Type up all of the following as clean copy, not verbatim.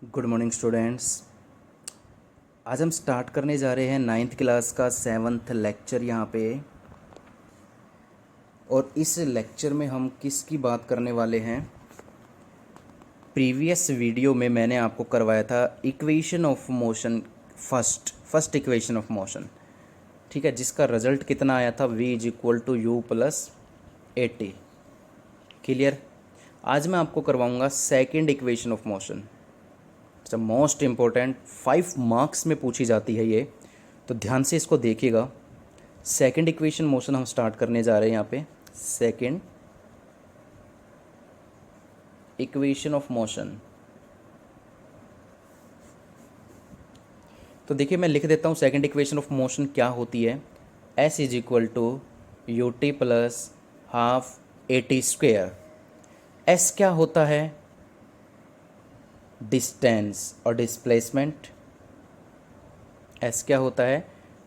Good morning students. आज हम start करने जा रहे हैं 9th क्लास का 7th लेक्चर यहाँ पे। और इस लेक्चर में हम किसकी बात करने वाले हैं? प्रीवियस वीडियो में मैंने आपको करवाया था equation of motion, first equation of motion, ठीक है, जिसका रिजल्ट कितना आया था v = u+80। क्लियर? आज मैं आपको करवाऊँगा second equation of motion. Most important 5 marks में पूछी जाती है ये, तो ध्यान से इसको देखिएगा। सेकंड इक्वेशन मोशन हम स्टार्ट करने जा रहे हैं यहाँ पे। सेकंड इक्वेशन ऑफ मोशन, तो देखिए मैं लिख देता हूँ सेकंड इक्वेशन ऑफ मोशन क्या होती है। s = ut + half at²। s क्या होता है? डिस्टेंस और डिस्प्लेसमेंट। s क्या होता है?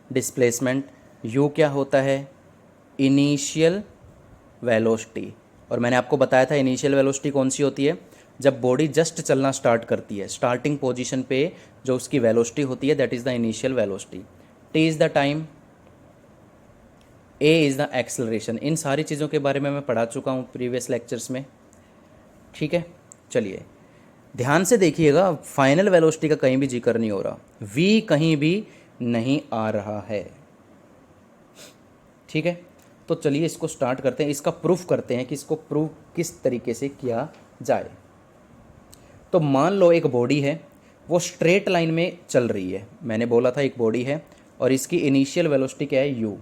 डिस्प्लेसमेंट। u क्या होता है? Initial velocity. और मैंने आपको बताया था इनिशियल वेलोसिटी कौन सी होती है? जब बॉडी जस्ट चलना स्टार्ट करती है, स्टार्टिंग पोजीशन पे जो उसकी वेलोसिटी होती है, that is the initial velocity. t is the time, a is the acceleration. इन सारी चीज़ों के बारे में मैं पढ़ा चुका हूँ प्रीवियस लेक्चर्स में, ठीक है। चलिए ध्यान से देखिएगा, फाइनल वेलोसिटी का कहीं भी जिक्र नहीं हो रहा, v कहीं भी नहीं आ रहा है, ठीक है। तो चलिए इसको स्टार्ट करते हैं, इसका प्रूफ करते हैं कि इसको प्रूफ किस तरीके से किया जाए। तो मान लो एक बॉडी है, वो स्ट्रेट लाइन में चल रही है। मैंने बोला था एक बॉडी है और इसकी इनिशियल वेलोसिटी क्या है? u।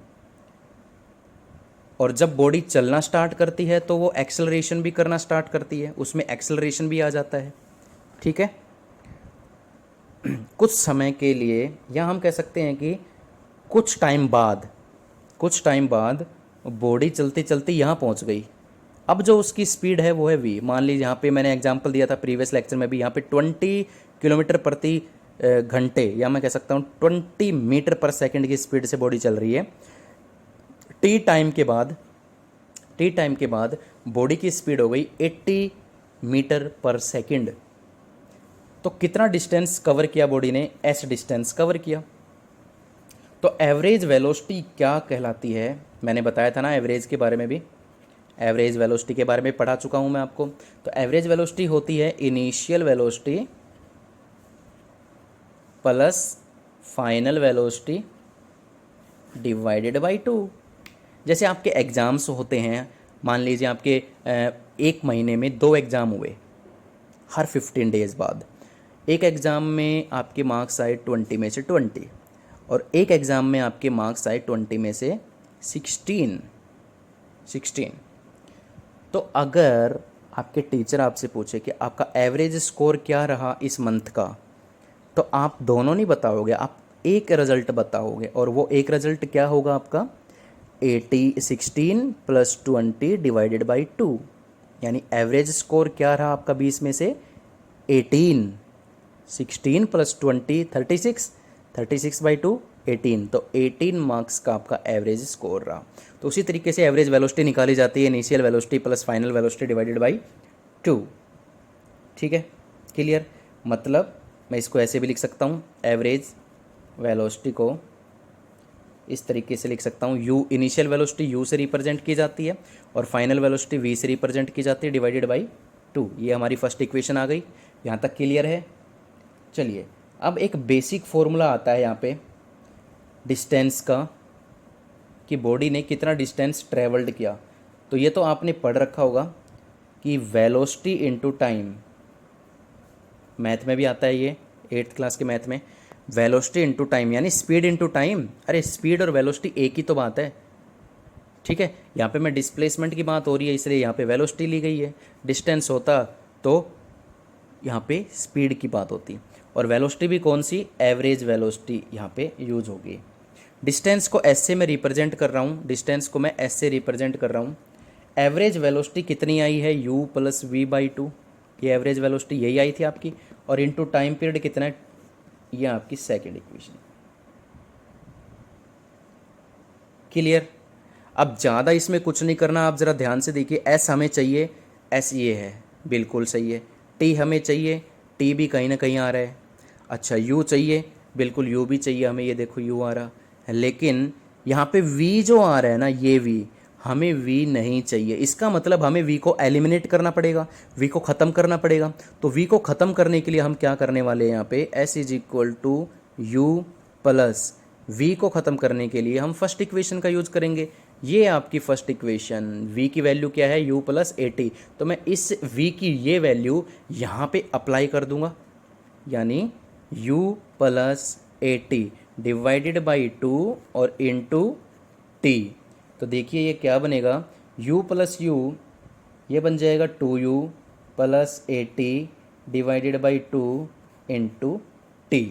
और जब बॉडी चलना स्टार्ट करती है तो वो एक्सेलरेशन भी करना स्टार्ट करती है, उसमें एक्सेलरेशन भी आ जाता है, ठीक है। कुछ समय के लिए, या हम कह सकते हैं कि कुछ टाइम बाद बॉडी चलते चलते यहाँ पहुँच गई। अब जो उसकी स्पीड है वो है v। मान लीजिए यहाँ पे मैंने एग्जांपल दिया था प्रीवियस लेक्चर में भी, यहाँ पे 20 किलोमीटर प्रति घंटे, या मैं कह सकता हूँ 20 मीटर पर सेकंड की स्पीड से बॉडी चल रही है। टी टाइम के बाद बॉडी की स्पीड हो गई 80 मीटर पर सेकंड। तो कितना डिस्टेंस कवर किया बॉडी ने? s डिस्टेंस कवर किया। तो एवरेज वेलोसिटी क्या कहलाती है? मैंने बताया था ना एवरेज के बारे में भी, एवरेज वेलोसिटी के बारे में पढ़ा चुका हूं मैं आपको। तो एवरेज वेलोसिटी होती है initial velocity plus final velocity divided by 2। जैसे आपके एग्ज़ाम्स होते हैं, मान लीजिए आपके एक महीने में 2 एग्ज़ाम हुए हर 15 डेज़ बाद। एक एग्ज़ाम में आपके मार्क्स आए 20 में से 20, और एक एग्ज़ाम में आपके मार्क्स आए 20 में से 16। तो अगर आपके टीचर आपसे पूछे कि आपका एवरेज स्कोर क्या रहा इस मंथ का, तो आप दोनों नहीं बताओगे, आप एक रिज़ल्ट बताओगे। और वो एक रिज़ल्ट क्या होगा आपका? 16 + 20 डिवाइडेड बाई 2। यानी एवरेज स्कोर क्या रहा आपका 20 में से? 18। 16 + 20 36, 36/2 18। तो 18 मार्क्स का आपका एवरेज स्कोर रहा। तो उसी तरीके से एवरेज वेलोसिटी निकाली जाती है initial velocity plus final velocity divided by 2, ठीक है। क्लियर? मतलब मैं इसको ऐसे भी लिख सकता हूँ, एवरेज वेलोसिटी को इस तरीके से लिख सकता हूँ, u इनिशियल वेलोसिटी u से रिप्रेजेंट की जाती है और फाइनल वेलोसिटी v से रिप्रेजेंट की जाती है डिवाइडेड बाई 2। ये हमारी फर्स्ट इक्वेशन आ गई। यहाँ तक क्लियर है? चलिए अब एक बेसिक फॉर्मूला आता है यहाँ पे डिस्टेंस का, कि बॉडी ने कितना डिस्टेंस ट्रेवल्ड किया। तो ये तो आपने पढ़ रखा होगा कि वेलोसिटी इनटू टाइम, मैथ में भी आता है ये, 8th क्लास के मैथ में, वेलोसिटी इनटू टाइम यानी स्पीड इनटू टाइम। अरे स्पीड और वेलोसिटी एक ही तो बात है, ठीक है। यहाँ पे मैं डिस्प्लेसमेंट की बात हो रही है इसलिए यहाँ पे वेलोसिटी ली गई है। डिस्टेंस होता तो यहाँ पे स्पीड की बात होती, और वेलोसिटी भी कौन सी? एवरेज वेलोसिटी यहाँ पे यूज होगी। डिस्टेंस को एस से मैं रिप्रेजेंट कर रहा हूँ, डिस्टेंस को मैं एस से रिप्रेजेंट कर रहा हूँ। एवरेज वेलोसिटी कितनी आई है? u + v/2। ये एवरेज वेलोसिटी यही आई थी आपकी, और इनटू टाइम पीरियड कितना है? ये आपकी सेकेंड इक्वेशन। क्लियर? अब ज़्यादा इसमें कुछ नहीं करना, आप ज़रा ध्यान से देखिए। s हमें चाहिए, s ये है, बिल्कुल सही है। t हमें चाहिए, टी भी कहीं ना कहीं आ रहा है। अच्छा यू चाहिए, बिल्कुल यू भी चाहिए हमें, ये देखो यू आ रहा है, लेकिन यहाँ पे वी जो आ रहा है ना, ये वी हमें वी नहीं चाहिए। इसका मतलब हमें वी को एलिमिनेट करना पड़ेगा, वी को ख़त्म करना पड़ेगा। तो वी को ख़त्म करने के लिए हम क्या करने वाले हैं, यहाँ पे S is equal to U plus V को ख़त्म करने के लिए हम फर्स्ट इक्वेशन का यूज करेंगे। ये आपकी फर्स्ट इक्वेशन, v की वैल्यू क्या है, u प्लस ए टी। तो मैं इस v की ये वैल्यू यहाँ पे अप्लाई कर दूंगा, यानी u plus A T divided by 2 और इनटू t। तो देखिए ये क्या बनेगा, u प्लस यू ये बन जाएगा 2u plus A T divided by 2 into T.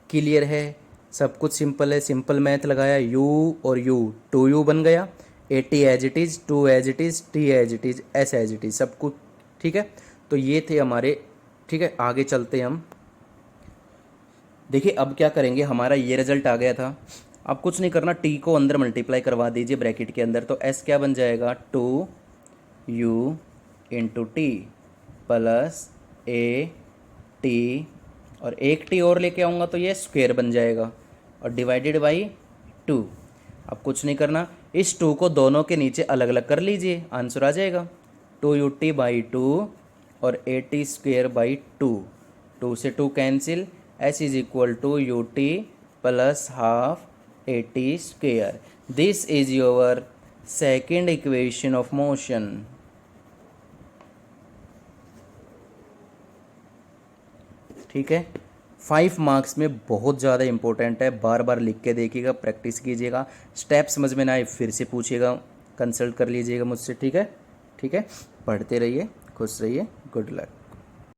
Clear है, सब कुछ सिंपल है, सिंपल मैथ लगाया, u और u 2u बन गया, 80 as it is, 2 as it is, t as it is, s as it is, सब कुछ ठीक है। तो ये थे हमारे, ठीक है आगे चलते हैं हम। देखिए अब क्या करेंगे, हमारा ये रिजल्ट आ गया था। अब कुछ नहीं करना, t को अंदर मल्टीप्लाई करवा दीजिए ब्रैकेट के अंदर। तो s क्या बन जाएगा, 2u into T plus A T, और एक टी और लेके आऊँगा तो ये स्क्वायर बन जाएगा, और डिवाइडेड बाई 2। अब कुछ नहीं करना, इस 2 को दोनों के नीचे अलग अलग कर लीजिए, आंसर आ जाएगा 2ut बाई 2 और ए टी स्क्वेयर बाई 2। 2 से 2 cancel, s is equal to U T plus half A T square. This is your second equation of motion. ठीक है, 5 मार्क्स में बहुत ज़्यादा इंपॉर्टेंट है, बार बार लिख के देखिएगा, प्रैक्टिस कीजिएगा, स्टेप समझ में ना आए फिर से पूछिएगा, कंसल्ट कर लीजिएगा मुझसे। ठीक है, ठीक है, पढ़ते रहिए, खुश रहिए, गुड लक।